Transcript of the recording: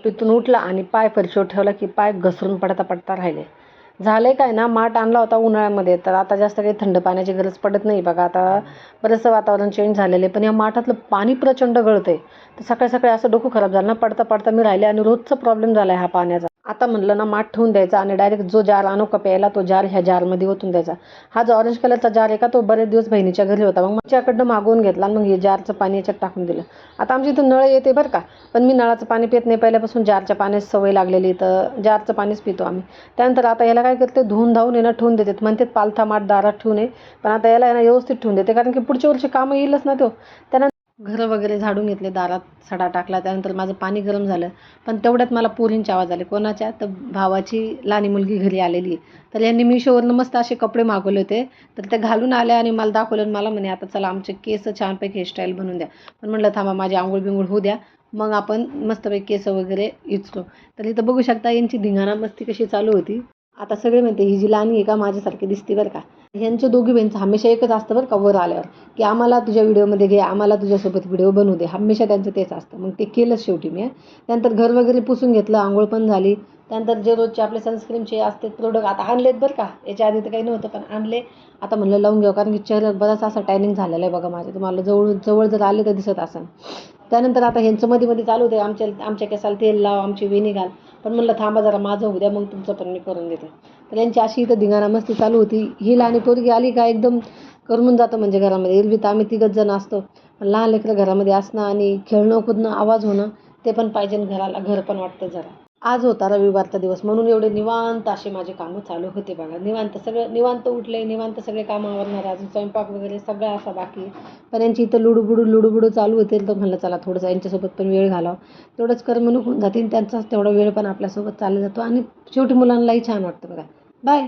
झोपेतून उठला आणि पाय फरशीवर ठेवला की पाय घसरून पडता पडता राहिले. झालंय काय ना, माठ आणला होता उन्हाळ्यामध्ये, तर आता जास्त काही थंड पाण्याची गरज पडत नाही बघा. आता बरंचसं वातावरण चेंज झालेलं आहे, पण या माठातलं पाणी प्रचंड गळतंय. तर सकाळी सकाळी असं डोकं खराब झालं ना, पडता पडता मी राहिले आणि रोजचा प्रॉब्लेम झाला आहे हा पाण्याचा. आता म्हणलं ना, माठ ठेवून द्यायचा आणि डायरेक्ट जो जार आणू का प्यायला, तो जार ह्या जारमध्ये ओतून द्यायचा. हा जो ऑरेंज कलरचा जार आहे का, तो बरेच दिवस बहिणीच्या घरी होता. मग माझ्याकडनं मागवून घेतला आणि मग हे जारचं पाणी याच्यात टाकून दिलं. आता आमच्या इथं नळ येते बरं का, पण मी नळाचं पाणी पित नाही. पहिल्यापासून जारच्या पाण्याची सवय लागलेली, तर जारचं पाणीच पितो आम्ही. त्यानंतर आता याला काय करते, धुवून धावून येणं ठेवून देते. म्हणतात पालथा माठ दारात ठेवू नये, पण आता याला ना व्यवस्थित ठेवून देते, कारण की पुढच्या वर्षी कामं येईलच ना तो. त्यानंतर घरं वगैरे झाडून घेतले, दारात सडा टाकला. त्यानंतर माझं पाणी गरम झालं, पण तेवढ्यात मला पोरींचे आवाज आले. कोणाच्या? तर भावाची लहानी मुलगी घरी आलेली आहे. तर यांनी मिशोवरनं मस्त असे कपडे मागवले होते, तर ते घालून आल्या आणि मला दाखवलं आणि मला म्हणे, आता चला आमचे केस छानपैकी हेअरस्टाईल बनवून द्या. पण म्हटलं थांबा, माझी आंघोळ बिंघोळ होऊ द्या, मग आपण मस्तपैकी केस वगैरे इचरू. तर इथं बघू शकता यांची धिंगाणा मस्ती कशी चालू होती. आता सगळे म्हणते ही जी लहानी आहे का, माझ्यासारखी दिसते बरं का. ह्यांच्या दोघी बहिणीचं हमेशा एकच असतं बरं का, वर आल्यावर की आम्हाला तुझ्या व्हिडिओमध्ये घे, आम्हाला तुझ्यासोबत व्हिडिओ बनवू दे. हमेशा त्यांचं तेच असतं. मग ते केलंच शेवटी मी. त्यानंतर घर वगैरे पुसून घेतलं, आंघोळ पण झाली. त्यानंतर जे रोजचे आपले सनस्क्रीमचे असते प्रोडक्ट आता आणलेत बरं का. याच्या आधी तर काही नव्हतं, पण आणले. आता म्हणलं लावून घ्यावं, कारण की चेहऱ्यावर बराच असा टॅनिंग झालेला आहे बघा माझ्या. तुम्हाला जवळ जर आले तर दिसत असेल. त्यानंतर आता ह्यांचं मध्ये चालू होते, आमच्या केसाला तेल लाव, आमची वेणी घाल. पण म्हणलं थांबा जरा, माझं होऊ द्या, मग तुमचं पण मी करून देते. तर यांची अशी इथं धिंगाणा मस्ती चालू होती. ही लहानी पोरगी आली का एकदम करमून जातं म्हणजे घरामध्ये. एरवी तर आम्ही तिघंच जण असतो, पण लहान लेकरं घरामध्ये असणं आणि खेळणं कुदणं आवाज होणं ते पण पाहिजे, घराला घर पण वाटतं जरा. आज होता रविवारचा दिवस, म्हणून एवढे निवांत असे माझे कामं चालू होते बघा. निवांत सगळं, निवांत उठले, निवांत सगळे कामं आवरणार. अजून स्वयंपाक वगैरे सगळं असा बाकी आहे. पण यांची इथं लुडूबुडू चालू होते, तर म्हणलं चला थोडंसं यांच्यासोबत पण वेळ घालावं. तेवढंच करमणूक होऊन जाते, त्यांचाच तेवढा वेळ पण आपल्यासोबत चालला जातो आणि शेवटी मुलांनाही छान वाटतं बघा. बाय.